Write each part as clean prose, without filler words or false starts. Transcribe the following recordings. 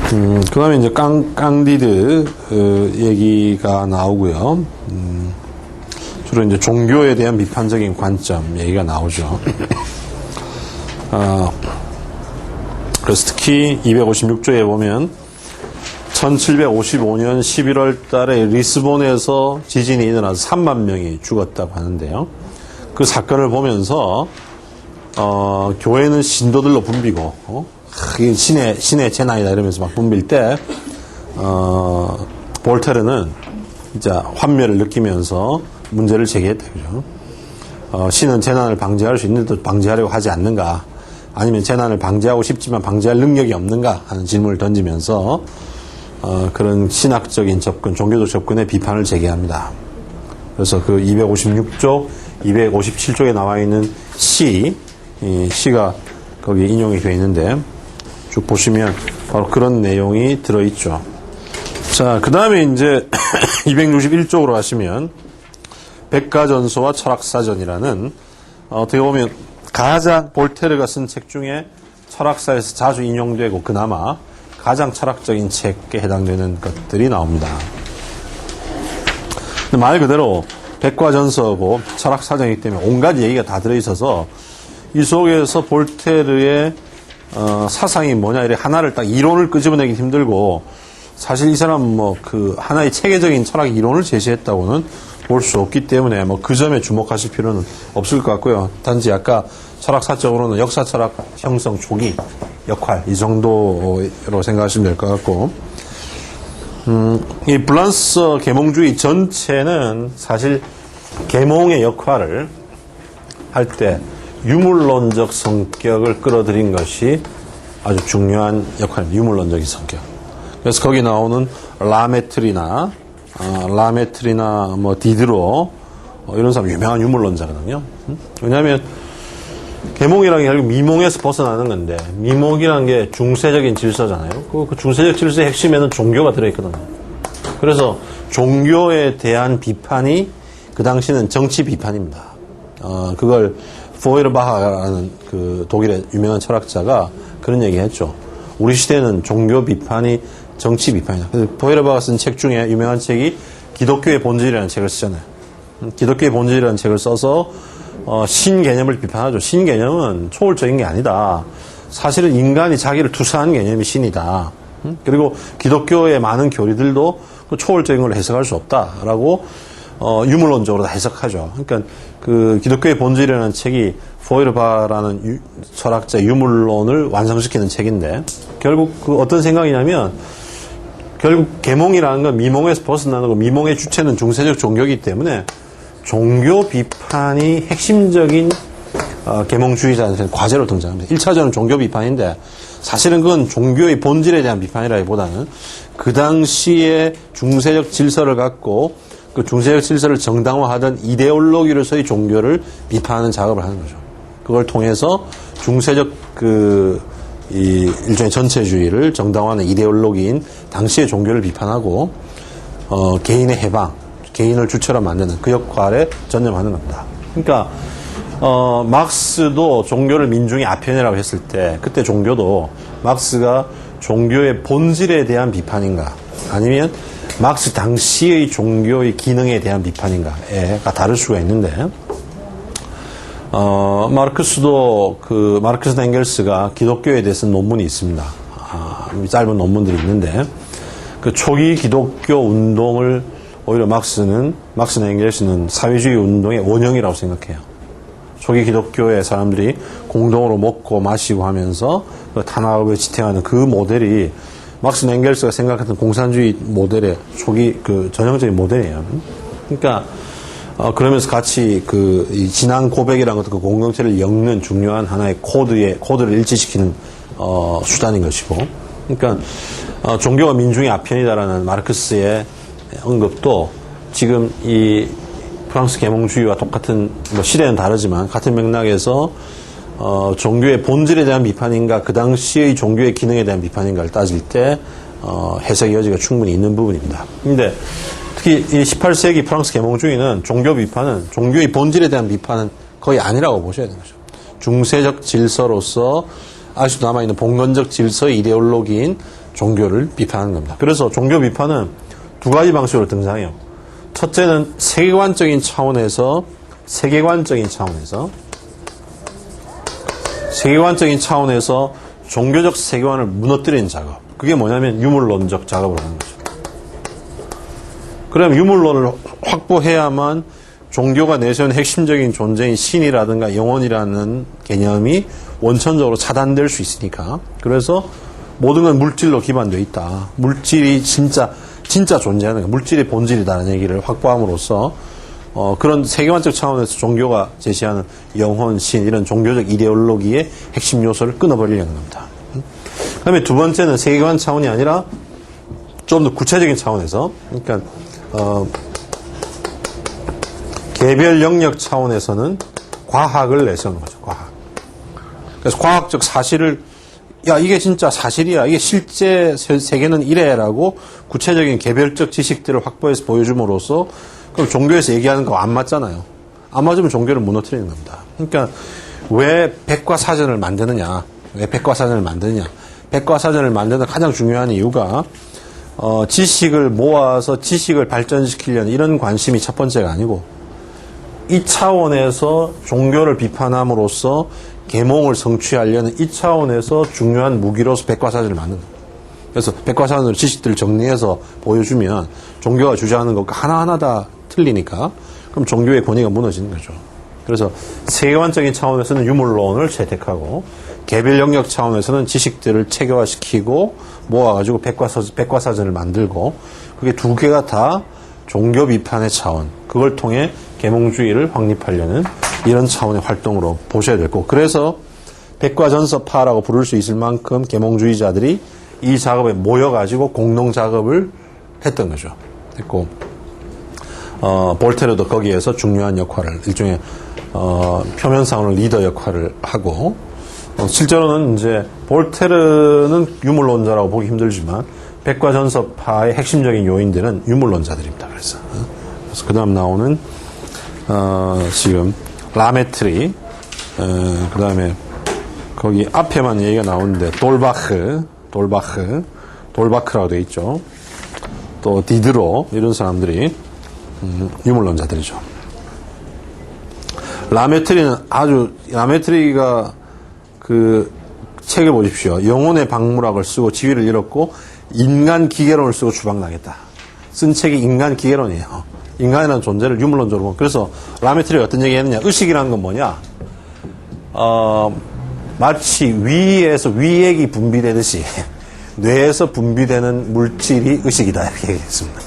그 다음에 이제 깡디드 얘기가 나오고요. 주로 이제 종교에 대한 비판적인 관점 얘기가 나오죠. 그래서 특히 256조에 보면 1755년 11월 달에 리스본에서 지진이 일어나서 3만 명이 죽었다고 하는데요. 그 사건을 보면서 교회는 신도들로 붐비고 신의 재난이다 이러면서 막 붐빌 때 볼테르는 이제 환멸을 느끼면서 문제를 제기했다. 그죠? 신은 재난을 방지할 수 있는데도 방지하려고 하지 않는가? 아니면 재난을 방지하고 싶지만 방지할 능력이 없는가? 하는 질문을 던지면서 그런 신학적인 접근, 종교적 접근에 비판을 제기합니다. 그래서 그 256조, 257조에 나와 있는 시가 거기 인용이 되어 있는데 쭉 보시면 바로 그런 내용이 들어있죠. 자, 그 다음에 이제 261쪽으로 가시면 백과전서와 철학사전이라는 어떻게 보면 가장 볼테르가 쓴 책 중에 철학사에서 자주 인용되고 그나마 가장 철학적인 책에 해당되는 것들이 나옵니다. 말 그대로 백과전서고 철학사전이기 때문에 온갖 얘기가 다 들어있어서 이 속에서 볼테르의 사상이 뭐냐 이렇게 하나를 딱 이론을 끄집어내기 힘들고 사실 이 사람은 뭐 그 하나의 체계적인 철학 이론을 제시했다고는 볼 수 없기 때문에 뭐 그 점에 주목하실 필요는 없을 것 같고요. 단지 아까 철학사적으로는 역사 철학 형성 초기 역할 이 정도로 생각하시면 될 것 같고 이 블란서 계몽주의 전체는 사실 계몽의 역할을 할 때 유물론적 성격을 끌어들인 것이 아주 중요한 역할입니다. 유물론적인 성격. 그래서 거기 나오는 라메트리나 뭐 디드로 이런 사람 유명한 유물론자거든요. 왜냐하면 계몽이라는 게 결국 미몽에서 벗어나는 건데 미몽이라는 게 중세적인 질서잖아요. 그 중세적 질서의 핵심에는 종교가 들어있거든요. 그래서 종교에 대한 비판이 그 당시는 정치 비판입니다. 그걸 포이르바하라는 그 독일의 유명한 철학자가 그런 얘기 했죠. 우리 시대는 종교 비판이 정치 비판이다. 포이르바가 쓴 책 중에 유명한 책이 기독교의 본질이라는 책을 쓰잖아요. 기독교의 본질이라는 책을 써서 신 개념을 비판하죠. 신 개념은 초월적인 게 아니다. 사실은 인간이 자기를 투사한 개념이 신이다. 그리고 기독교의 많은 교리들도 초월적인 걸 해석할 수 없다라고 유물론적으로 다 해석하죠. 그러니까 그 기독교의 본질이라는 책이 포이르바라는 철학자 유물론을 완성시키는 책인데 결국 그 어떤 생각이냐면 결국 계몽이라는 건 미몽에서 벗어나는 거 미몽의 주체는 중세적 종교이기 때문에 종교 비판이 핵심적인 계몽주의자한테는 과제로 등장합니다. 1차전은 종교 비판인데 사실은 그건 종교의 본질에 대한 비판이라기보다는 그 당시에 중세적 질서를 갖고 그 중세적 질서를 정당화하던 이데올로기로서의 종교를 비판하는 작업을 하는 거죠. 그걸 통해서 중세적 이 일종의 전체주의를 정당화하는 이데올로기인 당시의 종교를 비판하고 개인의 해방, 개인을 주체로 만드는 그 역할에 전념하는 겁니다. 그러니까 막스도 종교를 민중의 아편이라고 했을 때 그때 종교도 막스가 종교의 본질에 대한 비판인가 아니면 막스 당시의 종교의 기능에 대한 비판인가가 다를 수가 있는데 마르크스도 마르크스 엥겔스가 기독교에 대해서 논문이 있습니다. 짧은 논문들이 있는데 그 초기 기독교 운동을 오히려 막스나 엥겔스는 사회주의 운동의 원형이라고 생각해요. 초기 기독교의 사람들이 공동으로 먹고 마시고 하면서 그 탄압을 지탱하는 그 모델이 막스나 엥겔스가 생각했던 공산주의 모델의 초기 그 전형적인 모델이에요. 그러니까 그러면서 같이 이 진앙 고백이라는 것도 그 공동체를 엮는 중요한 하나의 코드를 일치시키는 수단인 것이고, 그러니까 종교가 민중의 아편이다라는 마르크스의 언급도 지금 이 프랑스 계몽주의와 똑같은 시대는 다르지만 같은 맥락에서 종교의 본질에 대한 비판인가 그 당시의 종교의 기능에 대한 비판인가를 따질 때 해석의 여지가 충분히 있는 부분입니다. 근데 특히 이 18세기 프랑스 계몽주의는 종교 비판은 종교의 본질에 대한 비판은 거의 아니라고 보셔야 되는 거죠. 중세적 질서로서 아직도 남아있는 봉건적 질서의 이데올로기인 종교를 비판하는 겁니다. 그래서 종교 비판은 두 가지 방식으로 등장해요. 첫째는 세계관적인 차원에서 종교적 세계관을 무너뜨리는 작업. 그게 뭐냐면 유물론적 작업을 하는 거죠. 그럼 유물론을 확보해야만 종교가 내세운 핵심적인 존재인 신이라든가 영혼이라는 개념이 원천적으로 차단될 수 있으니까. 그래서 모든 건 물질로 기반되어 있다. 물질이 진짜 존재하는 거야. 물질이 본질이다라는 얘기를 확보함으로써 그런 세계관적 차원에서 종교가 제시하는 영혼, 신 이런 종교적 이데올로기의 핵심 요소를 끊어버리려는 겁니다. 그 다음에 두 번째는 세계관 차원이 아니라 좀 더 구체적인 차원에서 그러니까 개별 영역 차원에서는 과학을 내세우는 거죠. 과학. 그래서 과학적 사실을 야 이게 진짜 사실이야. 이게 실제 세계는 이래라고 구체적인 개별적 지식들을 확보해서 보여줌으로써 그럼 종교에서 얘기하는 거 안 맞잖아요. 안 맞으면 종교를 무너뜨리는 겁니다. 그러니까 왜 백과사전을 만드느냐. 백과사전을 만드는 가장 중요한 이유가 지식을 모아서 지식을 발전시키려는 이런 관심이 첫 번째가 아니고 이 차원에서 종교를 비판함으로써 계몽을 성취하려는 이 차원에서 중요한 무기로서 백과사전을 만드는 거예요. 그래서 백과사전으로 지식들을 정리해서 보여주면 종교가 주장하는 것과 하나하나 다 틀리니까 그럼 종교의 권위가 무너지는 거죠. 그래서 세계관적인 차원에서는 유물론을 채택하고 개별 영역 차원에서는 지식들을 체계화시키고 모아가지고 백과사전을 만들고 그게 두 개가 다 종교 비판의 차원, 그걸 통해 계몽주의를 확립하려는 이런 차원의 활동으로 보셔야 될 거고, 그래서 백과전서파라고 부를 수 있을 만큼 계몽주의자들이 이 작업에 모여가지고 공동 작업을 했던 거죠. 했고, 볼테르도 거기에서 중요한 역할을, 일종의 표면상으로 리더 역할을 하고, 실제로는 이제 볼테르는 유물론자라고 보기 힘들지만 백과전서파의 핵심적인 요인들은 유물론자들입니다. 그래서 그 다음 나오는 지금 라메트리, 그 다음에 거기 앞에만 얘기가 나오는데 돌바크라고 되어 있죠. 또 디드로 이런 사람들이 유물론자들이죠. 라메트리가 그 책을 보십시오. 영혼의 박물학을 쓰고 지위를 잃었고 인간 기계론을 쓰고 추방당했다. 쓴 책이 인간 기계론이에요. 인간이라는 존재를 유물론적으로 보면. 그래서 라메트리가 어떤 얘기했느냐. 의식이라는 건 뭐냐. 마치 위에서 위액이 분비되듯이 뇌에서 분비되는 물질이 의식이다. 이렇게 얘기했습니다.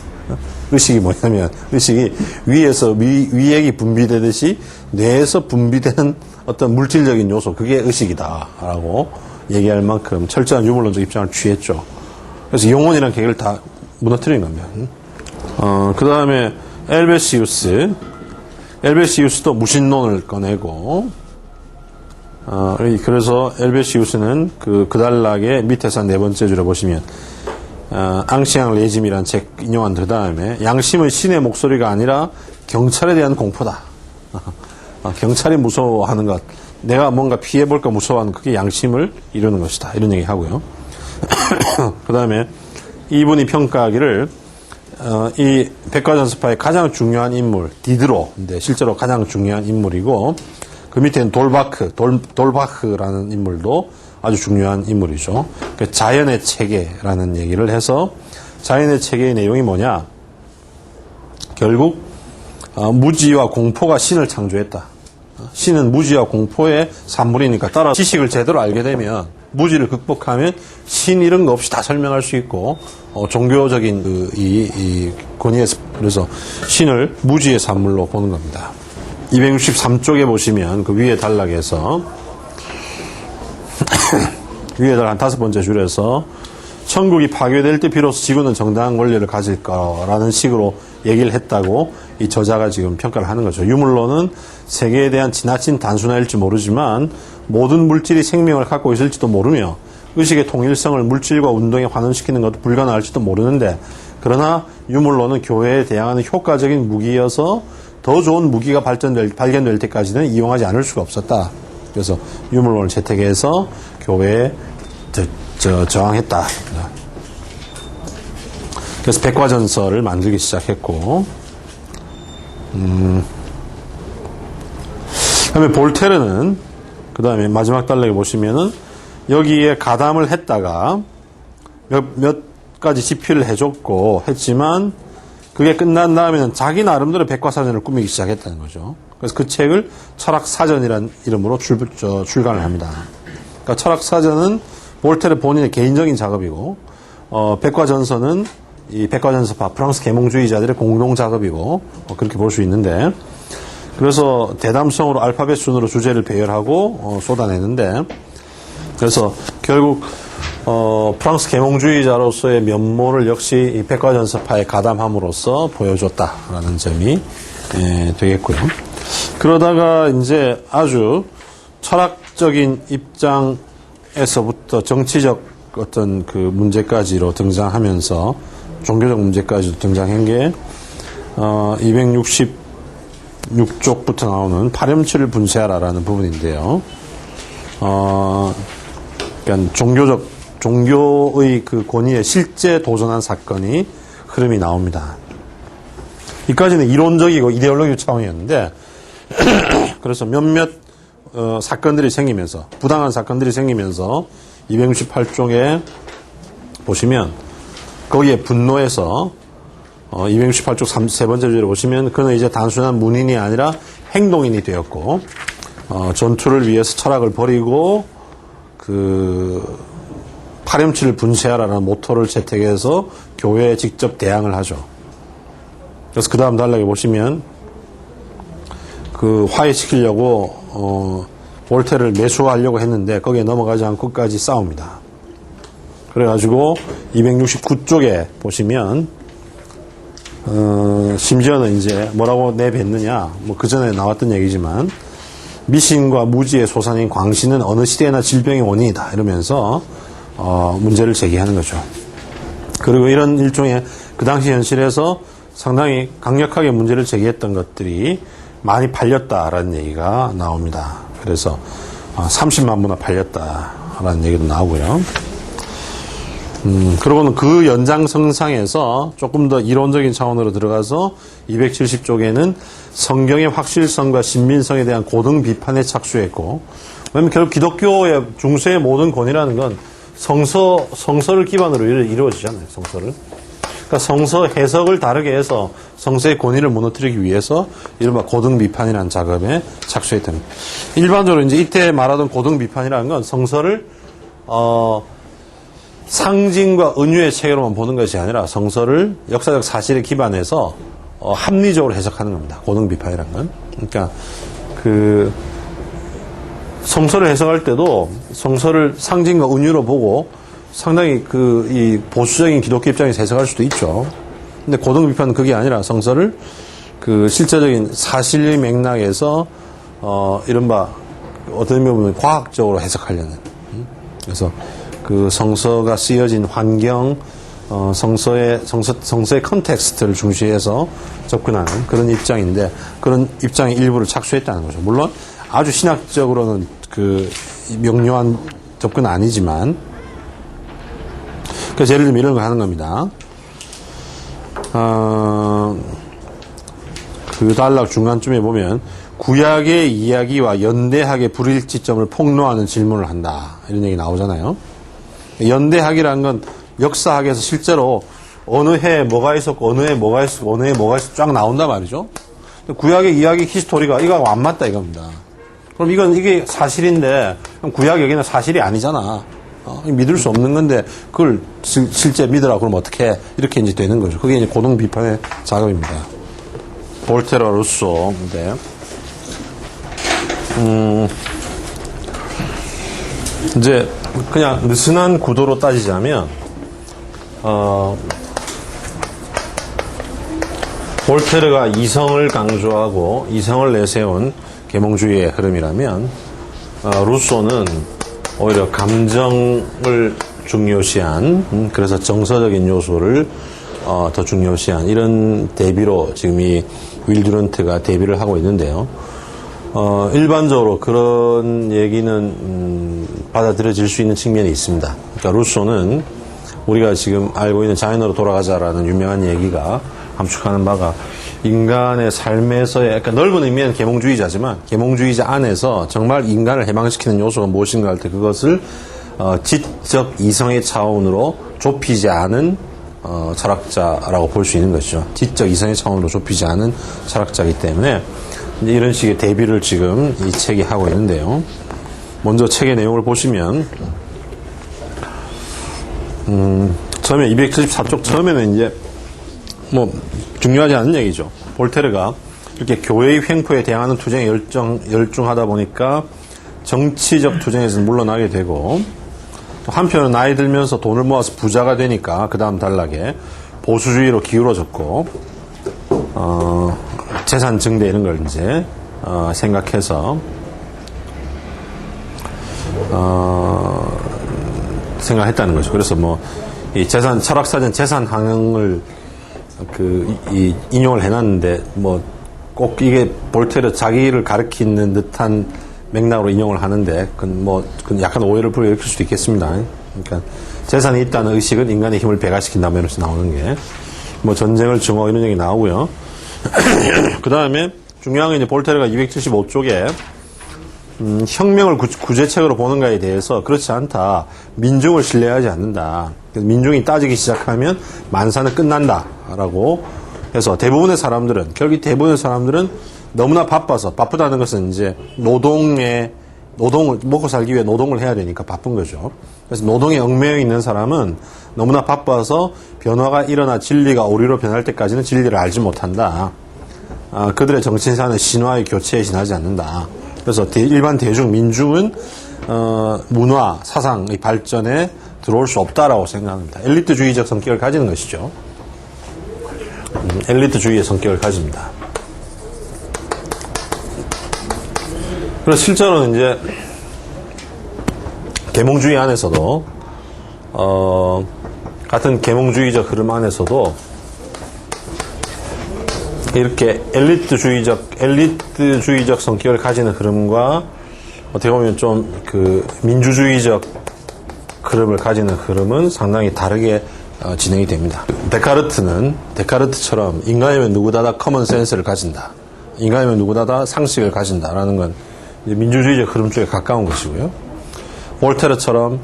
의식이 뭐냐면 의식이 위에서 위액이 분비되듯이 뇌에서 분비되는 어떤 물질적인 요소, 그게 의식이다라고 얘기할 만큼 철저한 유물론적 입장을 취했죠. 그래서 영혼이라는 개념을 다 무너뜨린 겁니다. 그 다음에 엘베시우스도 무신론을 꺼내고, 그래서 엘베시우스는 그 달락의 밑에서 네 번째 줄에 보시면 앙시앙 레짐이라는 책 인용한 그 다음에 양심은 신의 목소리가 아니라 경찰에 대한 공포다. 경찰이 무서워하는 것, 내가 뭔가 피해볼까 무서워하는 그게 양심을 이루는 것이다. 이런 얘기 하고요. 그 다음에 이분이 평가하기를 이 백과전서파의 가장 중요한 인물 디드로인데 실제로 가장 중요한 인물이고, 그 밑에는 돌바크라는 인물도 아주 중요한 인물이죠. 그 자연의 체계라는 얘기를 해서, 자연의 체계의 내용이 뭐냐, 결국 무지와 공포가 신을 창조했다. 신은 무지와 공포의 산물이니까, 따라 지식을 제대로 알게 되면 무지를 극복하면 신 이런 거 없이 다 설명할 수 있고, 종교적인 이 권위에서, 그래서 신을 무지의 산물로 보는 겁니다. 263쪽에 보시면 그 위에 단락에서 위에 한 5번째 줄에서 천국이 파괴될 때 비로소 지구는 정당한 권리를 가질 거라는 식으로 얘기를 했다고 이 저자가 지금 평가를 하는 거죠. 유물론은 세계에 대한 지나친 단순화일지 모르지만 모든 물질이 생명을 갖고 있을지도 모르며 의식의 통일성을 물질과 운동에 환원시키는 것도 불가능할지도 모르는데, 그러나 유물론은 교회에 대항하는 효과적인 무기여서 더 좋은 무기가 발견될 때까지는 이용하지 않을 수가 없었다. 그래서 유물론을 채택해서 교회에 저항했다. 그래서 백과전서를 만들기 시작했고, 그다음에 볼테르는 그 다음에 마지막 단락에 보시면은 여기에 가담을 했다가 몇 가지 집필을 해줬고 했지만 그게 끝난 다음에는 자기 나름대로 백과사전을 꾸미기 시작했다는 거죠. 그래서 그 책을 철학사전이라는 이름으로 출간을 합니다. 그러니까 철학사전은 볼테르 본인의 개인적인 작업이고, 백과전서는 이 백과전서파 프랑스 계몽주의자들의 공동 작업이고, 그렇게 볼 수 있는데, 그래서 대담성으로 알파벳 순으로 주제를 배열하고 쏟아내는데, 그래서 결국 프랑스 계몽주의자로서의 면모를 역시 이 백과전서파에 가담함으로써 보여줬다라는 점이 되겠고요. 그러다가 이제 아주 철학적인 입장에서부터 정치적 어떤 그 문제까지로 등장하면서 종교적 문제까지도 등장한 게 266쪽부터 나오는 파렴치를 분쇄하라라는 부분인데요. 그러니까 종교의 그 권위에 실제 도전한 사건이 흐름이 나옵니다. 이까지는 이론적이고 이데올로기 차원이었는데, 그래서 몇몇 사건들이 생기면서, 부당한 사건들이 생기면서 268쪽에 보시면 거기에 분노해서 268쪽 세 번째 주제를 보시면 그는 이제 단순한 문인이 아니라 행동인이 되었고, 전투를 위해서 철학을 버리고 그 파렴치를 분쇄하라는 모토를 채택해서 교회에 직접 대항을 하죠. 그래서 그 다음 단락에 보시면 그 화해시키려고 볼테르를 매수하려고 했는데 거기에 넘어가지 않고 끝까지 싸웁니다. 그래가지고 269쪽에 보시면 심지어는 이제 뭐라고 내뱉느냐, 뭐 그 전에 나왔던 얘기지만 미신과 무지의 소산인 광신은 어느 시대나 질병의 원인이다 이러면서 문제를 제기하는 거죠. 그리고 이런 일종의 그 당시 현실에서 상당히 강력하게 문제를 제기했던 것들이 많이 팔렸다라는 얘기가 나옵니다. 그래서 30만 부나 팔렸다라는 얘기도 나오고요. 그러고는 그 연장선상에서 조금 더 이론적인 차원으로 들어가서 270쪽에는 성경의 확실성과 신빙성에 대한 고등 비판에 착수했고, 왜냐면 결국 기독교의 중세의 모든 권위라는 건 성서를 기반으로 이루어지잖아요, 성서를. 그러니까 성서 해석을 다르게 해서 성서의 권위를 무너뜨리기 위해서 이른바 고등 비판이라는 작업에 착수했답니다. 일반적으로 이제 이때 말하던 고등 비판이라는 건 성서를 상징과 은유의 체계로만 보는 것이 아니라 성서를 역사적 사실에 기반해서 합리적으로 해석하는 겁니다. 고등 비판이라는 건. 그러니까 그 성서를 해석할 때도 성서를 상징과 은유로 보고 상당히 이 보수적인 기독교 입장에서 해석할 수도 있죠. 근데 고등 비판은 그게 아니라 성서를 그 실제적인 사실의 맥락에서 이른바 어떤 면에 보면 과학적으로 해석하려는. 그래서 그 성서가 쓰여진 환경, 성서의 컨텍스트를 중시해서 접근하는 그런 입장인데, 그런 입장의 일부를 착수했다는 거죠. 물론 아주 신학적으로는 그 명료한 접근은 아니지만, 그래서 예를 들면 이런 거 하는 겁니다. 그 단락 중간쯤에 보면 구약의 이야기와 연대학의 불일치점을 폭로하는 질문을 한다, 이런 얘기 나오잖아요. 연대학이라는 건 역사학에서 실제로 어느 해에 뭐가 있었고 어느 해에 뭐가 있었고 어느 해에 뭐가 있었고 쫙 나온단 말이죠. 구약의 이야기 히스토리가 이거하고 안 맞다 이겁니다. 그럼 이게 사실인데 그럼 구약 얘기는 사실이 아니잖아. 믿을 수 없는 건데 그걸 실제 믿으라고 그러면 어떻게 해? 이렇게 이제 되는 거죠. 그게 이제 고등 비판의 작업입니다. 볼테르와 루소인데 이제 그냥 느슨한 구도로 따지자면 볼테르가 이성을 강조하고 이성을 내세운 계몽주의의 흐름이라면 루소는 오히려 감정을 중요시한, 그래서 정서적인 요소를 더 중요시한 이런 대비로 지금 이 윌두런트가 대비를 하고 있는데요. 일반적으로 그런 얘기는 받아들여질 수 있는 측면이 있습니다. 그러니까 루소는 우리가 지금 알고 있는 자연으로 돌아가자라는 유명한 얘기가 함축하는 바가 인간의 삶에서의 약간 넓은 의미는 계몽주의자지만 계몽주의자 안에서 정말 인간을 해방시키는 요소가 무엇인가 할 때 그것을 지적 이성의 차원으로 좁히지 않은 철학자라고 볼 수 있는 것이죠. 지적 이성의 차원으로 좁히지 않은 철학자이기 때문에 이제 이런 식의 대비를 지금 이 책이 하고 있는데요. 먼저 책의 내용을 보시면 처음에 274쪽 처음에는 이제 뭐 중요하지 않은 얘기죠. 볼테르가 이렇게 교회의 횡포에 대항하는 투쟁에 열중하다 보니까 정치적 투쟁에서 물러나게 되고 또 한편은 나이 들면서 돈을 모아서 부자가 되니까 그 다음 단락에 보수주의로 기울어졌고 재산 증대 이런 걸 이제 생각해서 생각했다는 거죠. 그래서 뭐 이 철학사전 재산 항을 인용을 해놨는데 뭐 꼭 이게 볼테르 자기를 가리키는 듯한 맥락으로 인용을 하는데 그건 약간 오해를 불러일으킬 수도 있겠습니다. 그러니까 재산이 있다는 의식은 인간의 힘을 배가시킨다 이러면서 나오는 게 뭐 전쟁을 증오하고 이런 얘기 나오고요. 그 다음에 중요한 게 이제 볼테르가 275쪽에 혁명을 구제책으로 보는가에 대해서 그렇지 않다. 민중을 신뢰하지 않는다. 민중이 따지기 시작하면 만사는 끝난다라고 해서 대부분의 사람들은 너무나 바쁘다는 것은 이제 노동을 먹고 살기 위해 노동을 해야 되니까 바쁜 거죠. 그래서 노동에 얽매여 있는 사람은 너무나 바빠서 변화가 일어나 진리가 오리로 변할 때까지는 진리를 알지 못한다. 그들의 정신사는 신화의 교체에 지나지 않는다. 그래서 일반 대중, 민중은 문화, 사상의 발전에 들어올 수 없다라고 생각합니다. 엘리트주의적 성격을 가지는 것이죠. 엘리트주의의 성격을 가집니다. 그래서 실제로는 이제 계몽주의 안에서도 같은 계몽주의적 흐름 안에서도 이렇게 엘리트주의적 성격을 가지는 흐름과 어떻게 보면 좀 민주주의적 흐름을 가지는 흐름은 상당히 다르게 진행이 됩니다. 데카르트처럼 인간이면 누구다 다 커먼 센스를 가진다. 인간이면 누구다 다 상식을 가진다라는 건 이제 민주주의적 흐름 쪽에 가까운 것이고요. 볼테르처럼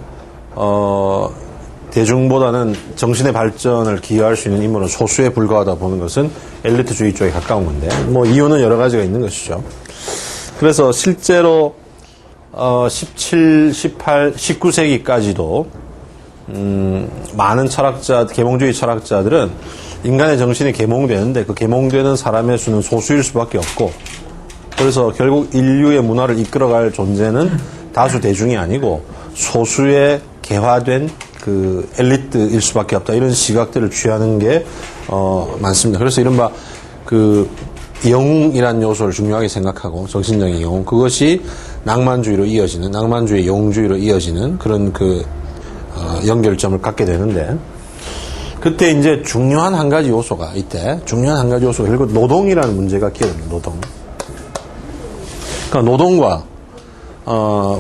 대중보다는 정신의 발전을 기여할 수 있는 인물은 소수에 불과하다 보는 것은 엘리트주의 쪽에 가까운 건데 뭐 이유는 여러 가지가 있는 것이죠. 그래서 실제로 17, 18, 19세기까지도 많은 계몽주의 철학자들은 인간의 정신이 계몽되는데 그 계몽되는 사람의 수는 소수일 수밖에 없고 그래서 결국 인류의 문화를 이끌어갈 존재는 다수 대중이 아니고 소수의 개화된 엘리트일 수밖에 없다. 이런 시각들을 취하는 게 많습니다. 그래서 이른바 영웅이라는 요소를 중요하게 생각하고 정신적인 영웅 그것이 낭만주의 영웅주의로 이어지는 그런 연결점을 갖게 되는데 그때 이제 중요한 한 가지 요소가 결국 노동이라는 문제가 기여됩니다. 노동. 그러니까 노동과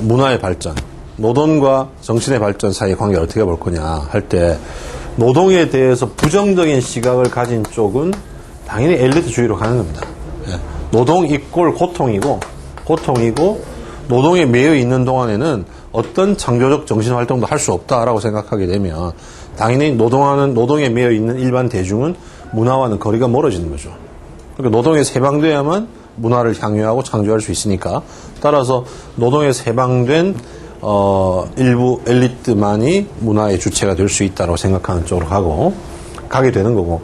문화의 발전, 노동과 정신의 발전 사이의 관계를 어떻게 볼 거냐 할 때 노동에 대해서 부정적인 시각을 가진 쪽은 당연히 엘리트주의로 가는 겁니다. 노동 이꼴 고통이고 노동에 매여 있는 동안에는 어떤 창조적 정신활동도 할 수 없다라고 생각하게 되면 당연히 노동에 매여 있는 일반 대중은 문화와는 거리가 멀어지는 거죠. 그러니까 노동에 해방돼야만 문화를 향유하고 창조할 수 있으니까 따라서 노동에 해방된 일부 엘리트만이 문화의 주체가 될 수 있다고 생각하는 쪽으로 가게 되는 거고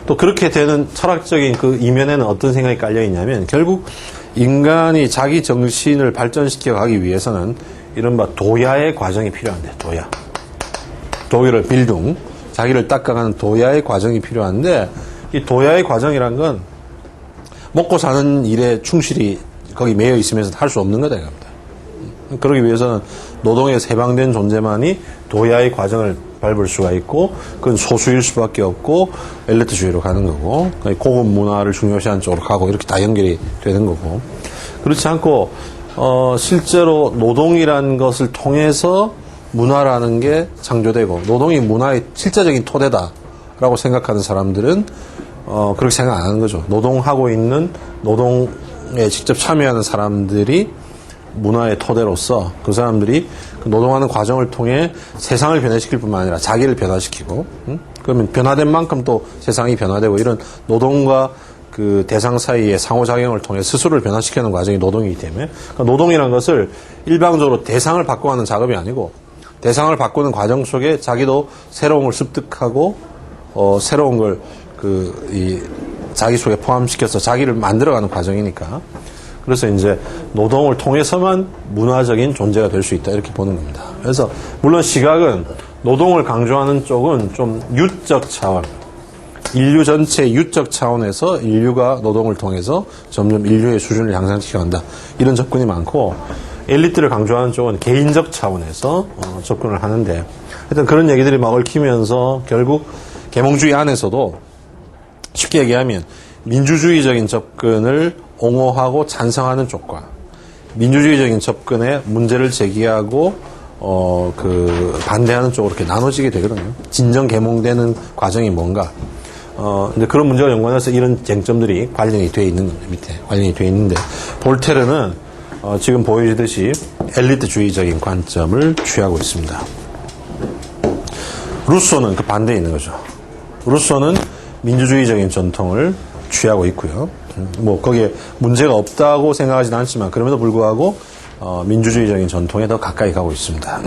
또 그렇게 되는 철학적인 이면에는 어떤 생각이 깔려 있냐면 결국 인간이 자기 정신을 발전시켜 가기 위해서는 이른바 도야의 과정이 필요한데 도야를 빌둥 자기를 닦아가는 도야의 과정이 필요한데 이 도야의 과정이란 건 먹고 사는 일에 충실히 거기 매여 있으면서 할 수 없는 거다 이겁니다. 그러기 위해서는 노동에서 해방된 존재만이 도야의 과정을 밟을 수가 있고 그건 소수일 수밖에 없고 엘리트주의로 가는 거고 고급 문화를 중요시하는 쪽으로 가고 이렇게 다 연결이 되는 거고 그렇지 않고 실제로 노동이라는 것을 통해서 문화라는 게 창조되고 노동이 문화의 실제적인 토대다라고 생각하는 사람들은 그렇게 생각 안 하는 거죠. 노동하고 있는 노동에 직접 참여하는 사람들이 문화의 토대로서 그 사람들이 그 노동하는 과정을 통해 세상을 변화시킬 뿐만 아니라 자기를 변화시키고, 그러면 변화된 만큼 또 세상이 변화되고 이런 노동과 그 대상 사이의 상호작용을 통해 스스로를 변화시키는 과정이 노동이기 때문에 그러니까 노동이라는 것을 일방적으로 대상을 바꿔가는 작업이 아니고 대상을 바꾸는 과정 속에 자기도 새로운 걸 습득하고 새로운 걸 자기 속에 포함시켜서 자기를 만들어가는 과정이니까 그래서 이제 노동을 통해서만 문화적인 존재가 될 수 있다 이렇게 보는 겁니다. 그래서 물론 시각은 노동을 강조하는 쪽은 좀 유적 차원, 인류 전체의 유적 차원에서 인류가 노동을 통해서 점점 인류의 수준을 향상시켜간다 이런 접근이 많고 엘리트를 강조하는 쪽은 개인적 차원에서 접근을 하는데 하여튼 그런 얘기들이 막 얽히면서 결국 계몽주의 안에서도 쉽게 얘기하면 민주주의적인 접근을 옹호하고 찬성하는 쪽과 민주주의적인 접근에 문제를 제기하고 반대하는 쪽으로 이렇게 나눠지게 되거든요. 진정 계몽되는 과정이 뭔가. 이제 그런 문제와 연관해서 이런 쟁점들이 관련이 되어 있는 겁니다. 밑에 관련이 되어 있는데 볼테르는 지금 보여지듯이 엘리트주의적인 관점을 취하고 있습니다. 루소는 그 반대에 있는 거죠. 루소는 민주주의적인 전통을 취하고 있고요. 뭐 거기에 문제가 없다고 생각하지는 않지만 그럼에도 불구하고 민주주의적인 전통에 더 가까이 가고 있습니다.